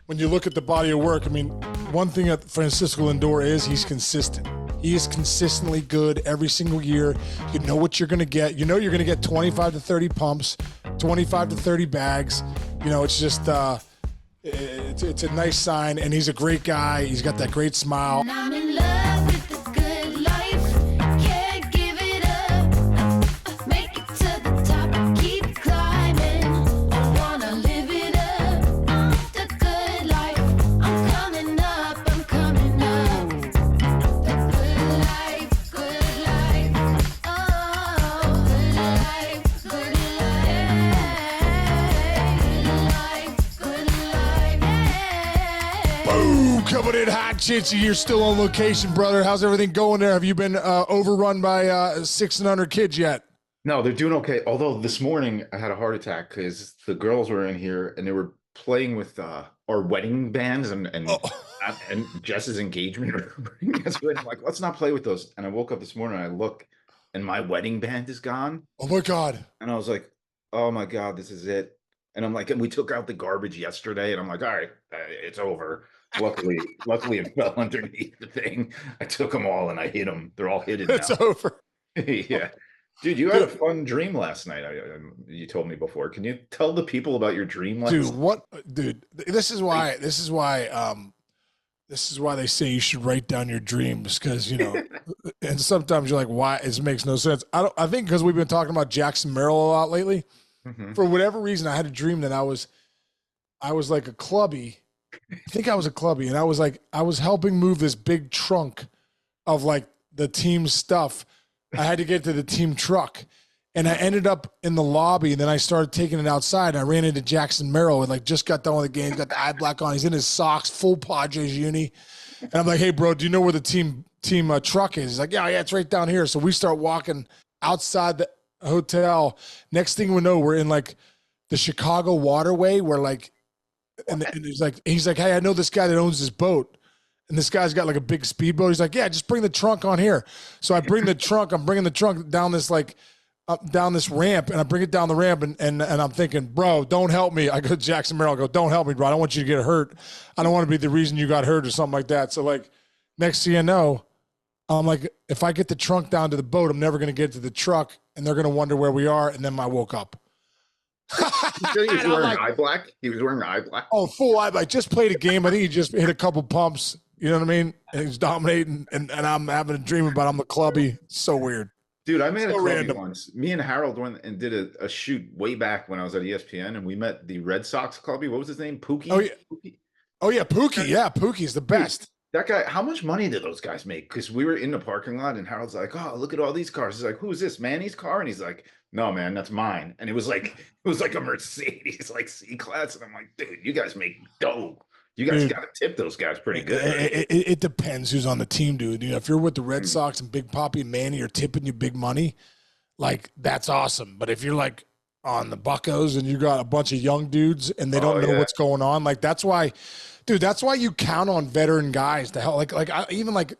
when you look at the body of work, I mean, one thing that Francisco Lindor is, he's consistent. He is consistently good every single year. You know what you're going to get. You know you're going to get 25 to 30 pumps, 25 to 30 bags. You know, it's just it's a nice sign, and he's a great guy. He's got that great smile. And I'm in love with the good life. Can't give it up. Make it to the top. Keep climbing. I wanna live it up. The good life. I'm coming up. I'm coming up. The good life. Good life. Oh, good life. Good life. Good life. Yeah. Boom! Coming in hot, Chintzy. You're still on location, brother. How's everything going there? Have you been overrun by 6 and under kids yet? No, they're doing okay. Although this morning I had a heart attack because the girls were in here and they were playing with our wedding bands and Jess's engagement ring. I'm like, let's not play with those. And I woke up this morning and I look and my wedding band is gone. Oh my God. And I was like, oh my God, this is it. And I'm like, and we took out the garbage yesterday. And I'm like, all right, it's over. Luckily it fell underneath the thing. I took them all and I hit them. They're all hidden now. It's over. Yeah. Dude, you had a fun dream last night. You told me before. Can you tell the people about your dream last night? Dude, this is why they say you should write down your dreams, because, you know, and sometimes you're like, why? It makes no sense. I think because we've been talking about Jackson Merrill a lot lately. Mm-hmm. For whatever reason, I had a dream that I was like a clubby. I think I was a clubby, and I was helping move this big trunk of like the team's stuff. I had to get to the team truck, and I ended up in the lobby, and then I started taking it outside, and I ran into Jackson Merrill, and like just got done with the game. He's got the eye black on. He's in his socks, full Padres uni. And I'm like, hey, bro, do you know where the team truck is? He's like, yeah, it's right down here. So we start walking outside the hotel. Next thing we know, we're in like the Chicago waterway where like, and he's like, hey, I know this guy that owns this boat. And this guy's got like a big speedboat. He's like, yeah, just bring the trunk on here. So I bring the trunk. I'm bringing the trunk down this down this ramp, and I bring it down the ramp, and I'm thinking, bro, don't help me. I go to Jackson Merrill, I go, don't help me, bro. I don't want you to get hurt. I don't want to be the reason you got hurt or something like that. So like, next thing you know, I'm like, if I get the trunk down to the boat, I'm never going to get to the truck, and they're going to wonder where we are. And then I woke up. He was wearing eye black. He was wearing eye black. Oh, full eye black. Just played a game. I think he just hit a couple pumps. You know what I mean? And he's dominating, and I'm having a dream about I'm the clubby. So weird. Dude, I made So a clubby random. once. Me and Harold went and did a shoot way back when I was at ESPN, and we met the Red Sox clubby. What was his name? Pookie? Oh, yeah. Pookie? Oh, yeah, Pookie. Yeah, Pookie's the best. That guy, how much money did those guys make? Because we were in the parking lot, and Harold's like, oh, look at all these cars. He's like, who is this, Manny's car? And he's like, no, man, that's mine. And it was like a Mercedes, like C-Class. And I'm like, dude, you guys make dough. You guys got to tip those guys pretty good. It depends who's on the team, dude. You know, if you're with the Red Sox and Big Papi and Manny are tipping you big money, like, that's awesome. But if you're like on the Buccos and you got a bunch of young dudes and they don't know what's going on, like, that's why you count on veteran guys to help. The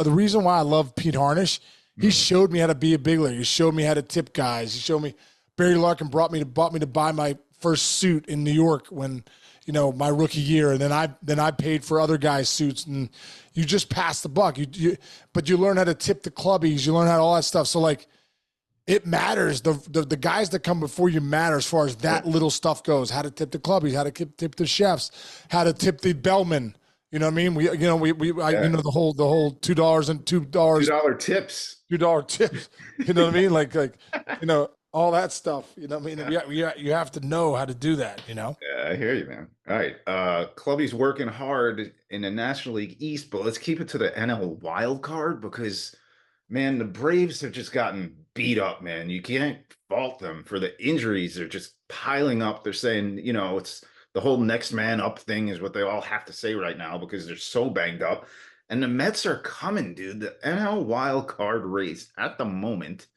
reason why I love Pete Harnish, he showed me how to be a big leaguer. He showed me how to tip guys. He showed me. Barry Larkin bought me to buy my first suit in New York when, you know, my rookie year, and then I paid for other guys' suits, and you just pass the buck. But you learn how to tip the clubbies. You learn how to all that stuff. So like, it matters. The guys that come before you matter as far as that little stuff goes. How to tip the clubbies, how to tip the chefs, how to tip the bellman. You know what I mean? The whole $2 and $2 tips. $2 tips. You know what I mean? Like you know, all that stuff. You know what I mean? You have to know how to do that. You know? Yeah, I hear you, man. All right, Clubby's working hard in the National League East, but let's keep it to the NL wild card because, man, the Braves have just gotten beat up, man. You can't fault them for the injuries. They're just piling up. They're saying, you know, it's the whole next man up thing is what they all have to say right now because they're so banged up. And the Mets are coming, dude. The NL wild card race at the moment,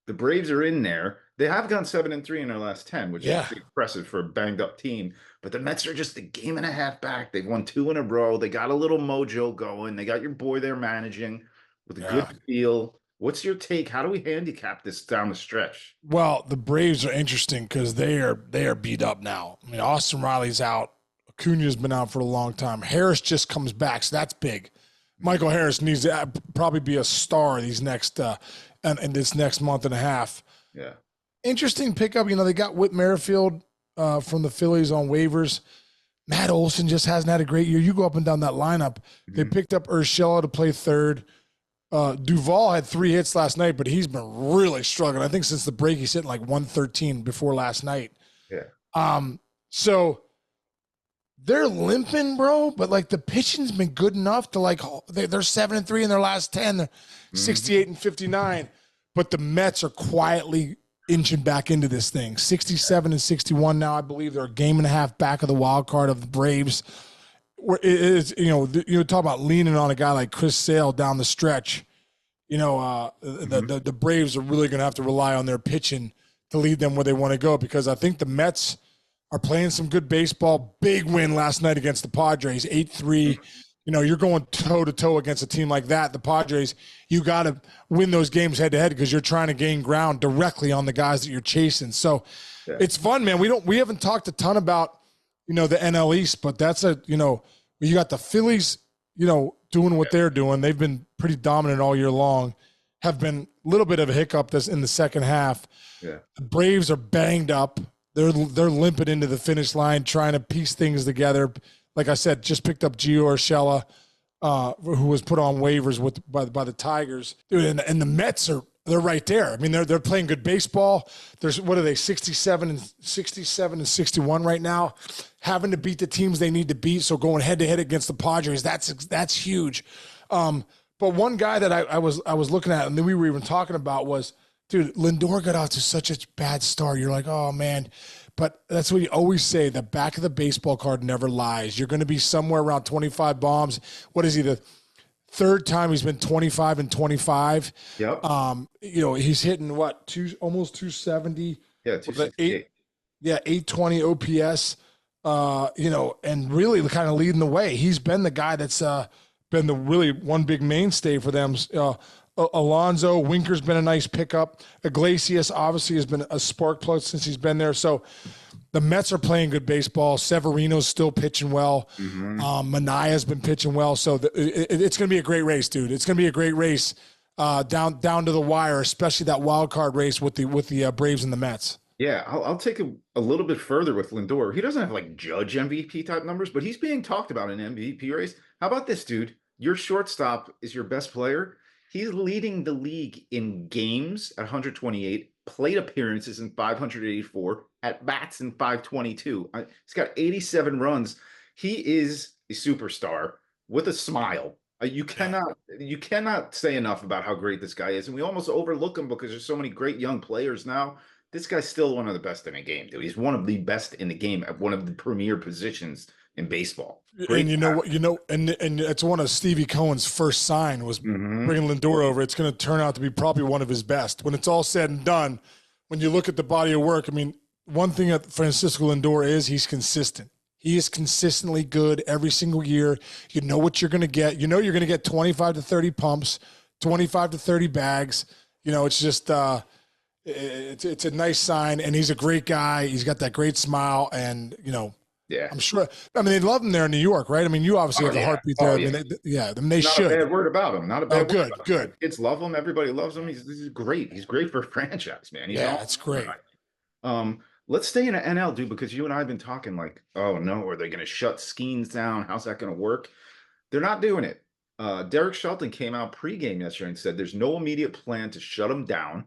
the Braves are in there. They have gone 7-3 in their last 10, which is impressive for a banged up team. But the Mets are just a game and a half back. They've won 2 in a row. They got a little mojo going. They got your boy there managing with a good feel. What's your take? How do we handicap this down the stretch? Well, the Braves are interesting because they are beat up now. I mean, Austin Riley's out. Acuna's been out for a long time. Harris just comes back, so that's big. Michael Harris needs to probably be a star these next in this next month and a half. Yeah. Interesting pickup. They got Whit Merrifield from the Phillies on waivers. Matt Olson just hasn't had a great year. You go up and down that lineup. They picked up Urshela to play third. Duvall had 3 hits last night, but he's been really struggling. I think since the break, he's hitting like 113 before last night. Yeah. So they're limping, bro, but like the pitching's been good enough to like they're 7-3 in their last 10. They're 68-59, but the Mets are quietly inching back into this thing. 67-61 now, I believe. They're a game and a half back of the wild card of the Braves. Where it is, you talk about leaning on a guy like Chris Sale down the stretch. The Braves are really going to have to rely on their pitching to lead them where they want to go, because I think the Mets are playing some good baseball. Big win last night against the Padres, 8-3. You're going toe-to-toe against a team like that. The Padres, you got to win those games head-to-head because you're trying to gain ground directly on the guys that you're chasing. So It's fun, man. We haven't talked a ton about, the NL East, but that's you got the Phillies, doing what they're doing. They've been pretty dominant all year long, have been a little bit of a hiccup this in the second half. Yeah. The Braves are banged up. They're limping into the finish line, trying to piece things together. Like I said, just picked up Gio Urshela, who was put on waivers by the Tigers. Dude, and the Mets they're right there. I mean, they're playing good baseball. There's what are they, 67 and 61 right now, having to beat the teams they need to beat. So going head to head against the Padres, that's huge. But one guy that I was looking at, and then we were even talking about, was, dude, Lindor got off to such a bad start. You're like, oh man. But that's what you always say. The back of the baseball card never lies. You're going to be somewhere around 25 bombs. What is he, the third time he's been 25 and 25? Yep. He's hitting almost 270. Yeah, 268. 820 OPS. And really kind of leading the way. He's been the guy that's been the really one big mainstay for them. Alonso, Winker's been a nice pickup. Iglesias obviously has been a spark plug since he's been there. So the Mets are playing good baseball. Severino's still pitching well. Manaya's been pitching well. So it's going to be a great race, dude. It's going to be a great race down to the wire, especially that wild card race with the Braves and the Mets. Yeah, I'll take it a little bit further with Lindor. He doesn't have like Judge MVP type numbers, but he's being talked about in an MVP race. How about this, dude? Your shortstop is your best player. He's leading the league in games at 128, plate appearances in 584, at bats in 522. He's got 87 runs. He is a superstar with a smile. You cannot say enough about how great this guy is, and we almost overlook him because there's so many great young players now. This guy's still one of the best in the game, dude. He's one of the best in the game at one of the premier positions in baseball. Great and it's one of Stevie Cohen's first sign was bringing Lindor over. It's going to turn out to be probably one of his best. When it's all said and done, when you look at the body of work, I mean, one thing that Francisco Lindor is, he's consistent. He is consistently good every single year. You know what you're going to get. You know you're going to get 25 to 30 pumps, 25 to 30 bags. It's just it's a nice sign, and he's a great guy. He's got that great smile, and yeah, I'm sure. I mean, they love him there in New York, right? I mean, you obviously have a heartbeat there. Yeah. I mean, they Not should. a bad word about him. Not a bad word about good. him. Kids love him. Everybody loves him. He's great. He's great for a franchise, man. That's great. Let's stay in the NL, dude, because you and I have been talking like, oh no, are they going to shut Skenes down? How's that going to work? They're not doing it. Derek Shelton came out pregame yesterday and said there's no immediate plan to shut him down.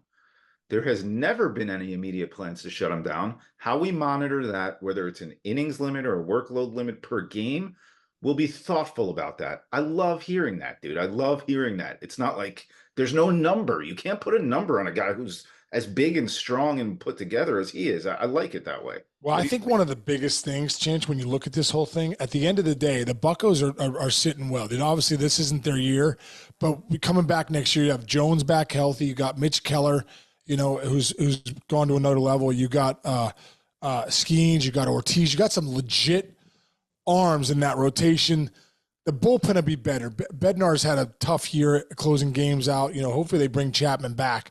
There has never been any immediate plans to shut him down. How we monitor that, whether it's an innings limit or a workload limit per game, we'll be thoughtful about that. I love hearing that, dude. I love hearing that. It's not like there's no number. You can't put a number on a guy who's as big and strong and put together as he is. I like it that way. Well, I think one of the biggest things, Chinch, when you look at this whole thing, at the end of the day, the Buccos are sitting well. Obviously, this isn't their year, but coming back next year, you have Jones back healthy. You got Mitch Keller, who's gone to another level. You got Skenes, you got Ortiz, you got some legit arms in that rotation. The bullpen will be better. Bednar's had a tough year closing games out. Hopefully they bring Chapman back.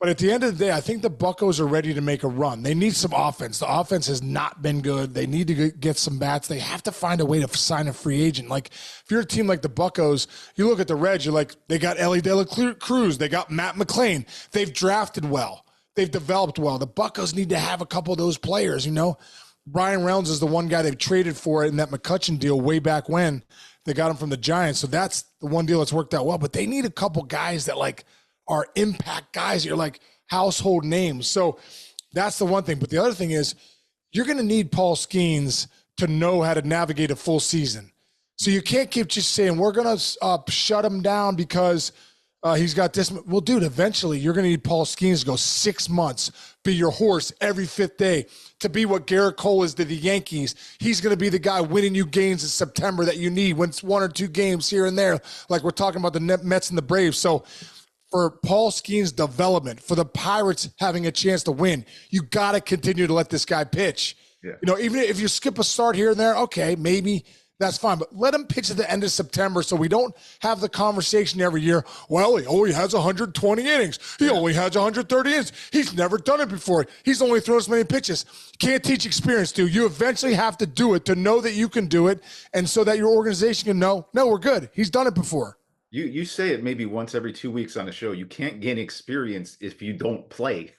But at the end of the day, I think the Buccos are ready to make a run. They need some offense. The offense has not been good. They need to get some bats. They have to find a way to sign a free agent. Like, if you're a team like the Buccos, you look at the Reds, you're like, they got Ellie De La Cruz. They got Matt McClain. They've drafted well. They've developed well. The Buccos need to have a couple of those players, you know? Brian Reynolds is the one guy they've traded for in that McCutchen deal way back when. They got him from the Giants. So that's the one deal that's worked out well. But they need a couple guys that, like, are impact guys. You're like household names. So that's the one thing. But the other thing is you're going to need Paul Skenes to know how to navigate a full season. So you can't keep just saying, we're going to shut him down because he's got this. Well, dude, eventually you're going to need Paul Skenes to go 6 months, be your horse every fifth day, to be what Garrett Cole is to the Yankees. He's going to be the guy winning you games in September that you need, when it's 1 or 2 games here and there, like we're talking about the Mets and the Braves. So for Paul Skenes' development, for the Pirates having a chance to win, you got to continue to let this guy pitch. Yeah. You know, even if you skip a start here and there, okay, maybe that's fine. But let him pitch at the end of September so we don't have the conversation every year, well, he only has 120 innings. He only has 130 innings. He's never done it before. He's only thrown so many pitches. Can't teach experience, dude. You eventually have to do it to know that you can do it, and so that your organization can know, no, we're good. He's done it before. You say it maybe once every 2 weeks on the show. You can't gain experience if you don't play.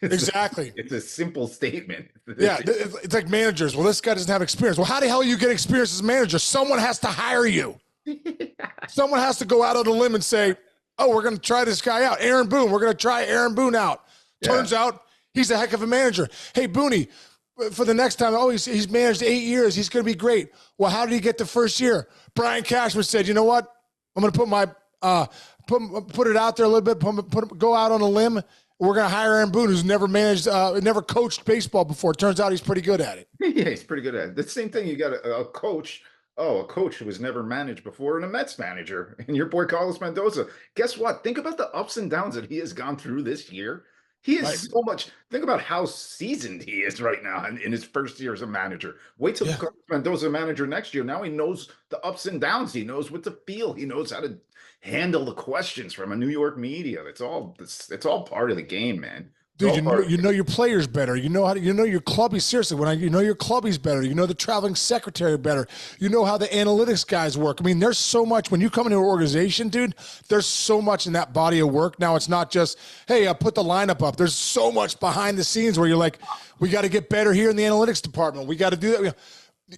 Exactly. It's a simple statement. Yeah, it's like managers. Well, this guy doesn't have experience. Well, how the hell you get experience as a manager? Someone has to hire you. Someone has to go out on a limb and say, oh, we're going to try this guy out. Aaron Boone, we're going to try Aaron Boone out. Turns out he's a heck of a manager. Hey, Booney, for the next time, oh, he's managed 8 years. He's going to be great. Well, how did he get the first year? Brian Cashman said, you know what? I'm going to put my put it out there a little bit, go out on a limb. We're going to hire Aaron Boone, who's never managed, never coached baseball before. Turns out he's pretty good at it. Yeah, he's pretty good at it. The same thing, you got a coach. Oh, a coach who was never managed before, and a Mets manager, and your boy Carlos Mendoza. Guess what? Think about the ups and downs that he has gone through this year. He is so much. Think about how seasoned he is right now in his first year as a manager. Wait till Carlos Mendoza manager next year. Now he knows the ups and downs. He knows what to feel. He knows how to handle the questions from a New York media. It's all part of the game, man. Dude, you know your players better. You know your clubbies. Seriously, you know your clubbies better. You know the traveling secretary better. You know how the analytics guys work. I mean, there's so much when you come into an organization, dude. There's so much in that body of work. Now it's not just, hey, I put the lineup up. There's so much behind the scenes where you're like, we got to get better here in the analytics department. We got to do that.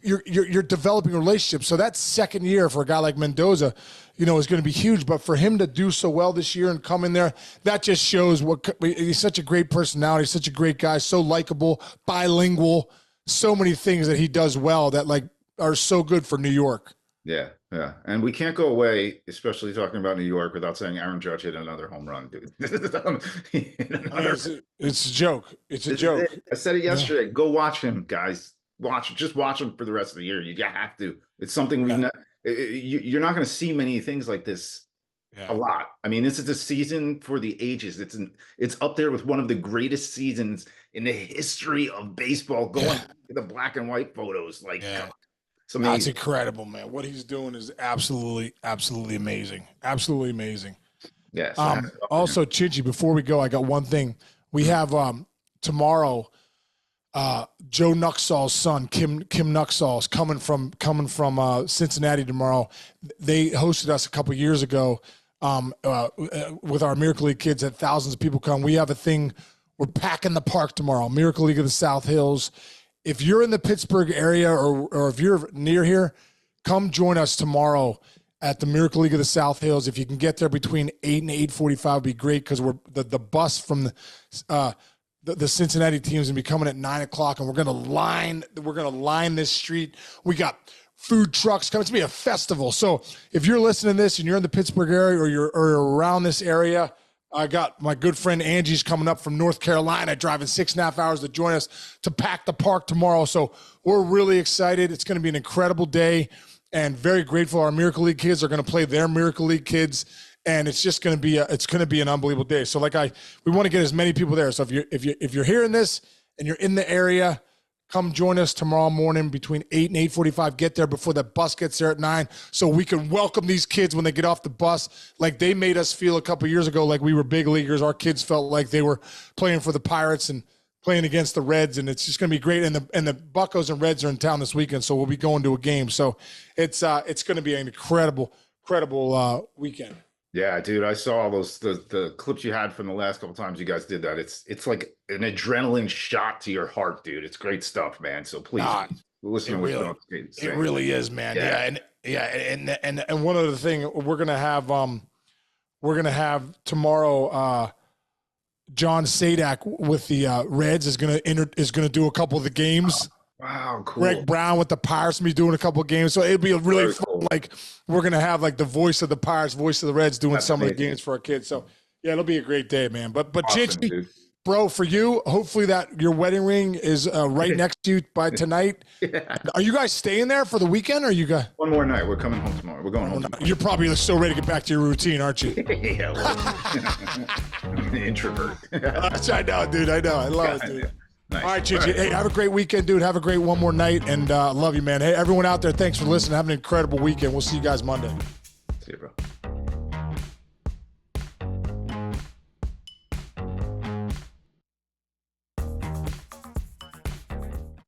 You're developing relationships. So that second year for a guy like Mendoza, you know, is going to be huge. But for him to do so well this year and come in there, that just shows he's such a great personality, such a great guy, so likable, bilingual, so many things that he does well that like are so good for New York. Yeah. And we can't go away, especially talking about New York, without saying Aaron Judge hit another home run, dude. It's a joke. It's a joke. I said it yesterday. Yeah. Go watch him, guys. Just watch him for the rest of the year. You have to. It's something you're not going to see many things like this a lot. I mean, this is a season for the ages. It's up there with one of the greatest seasons in the history of baseball. Going to the black and white photos, like it's incredible, man. What he's doing is absolutely amazing. Absolutely amazing. Yes. Also, Chichi, before we go, I got one thing. We have tomorrow. Joe Nuxall's son, Kim Nuxall's coming from Cincinnati tomorrow. They hosted us a couple years ago with our Miracle League kids. Had thousands of people come. We have a thing. We're packing the park tomorrow. Miracle League of the South Hills. If you're in the Pittsburgh area or if you're near here, come join us tomorrow at the Miracle League of the South Hills. If you can get there between 8 and 8:45, would be great because we're the bus from the Cincinnati team's gonna be coming at 9 o'clock, and we're gonna line this street. We got food trucks coming. It's gonna be a festival. So if you're listening to this and you're in the Pittsburgh area or you're around this area, I got my good friend Angie's coming up from North Carolina, driving 6.5 hours to join us to pack the park tomorrow. So we're really excited. It's gonna be an incredible day, and very grateful. Our Miracle League kids are gonna play their Miracle League kids. And it's just going to be an unbelievable day. So we want to get as many people there. So if you're hearing this and you're in the area, come join us tomorrow morning between 8 and 8:45. Get there before the bus gets there at 9 so we can welcome these kids when they get off the bus. Like they made us feel a couple years ago like we were big leaguers. Our kids felt like they were playing for the Pirates and playing against the Reds, and it's just going to be great. And the Buccos and Reds are in town this weekend, so we'll be going to a game. So it's going to be an incredible weekend. Yeah, dude, I saw the clips you had from the last couple times you guys did that. It's like an adrenaline shot to your heart, dude. It's great stuff, man. So please listen to what it really is, man. And one other thing we're gonna have tomorrow. John Sadak with the Reds is gonna do a couple of the games. Wow, cool. Greg Brown with the Pirates will be doing a couple of games, so it'll be a really Very fun. cool. Like we're gonna have like the voice of the Pirates, voice of the Reds, doing some of the games for our kids. So yeah, it'll be a great day, man. But Awesome, Chichi, dude. bro, for you, hopefully that your wedding ring is right next to you by tonight. Yeah. Are you guys staying there for the weekend, or are you guys? One more night. We're coming home tomorrow. We're going home tomorrow. You're probably so ready to get back to your routine, aren't you? Yeah, well, I'm an introvert. I know, dude. I know. I love it, dude. Nice. All right, Chichi. Hey, have a great weekend, dude. Have a great one more night, and love you, man. Hey, everyone out there, thanks for listening. Have an incredible weekend. We'll see you guys Monday.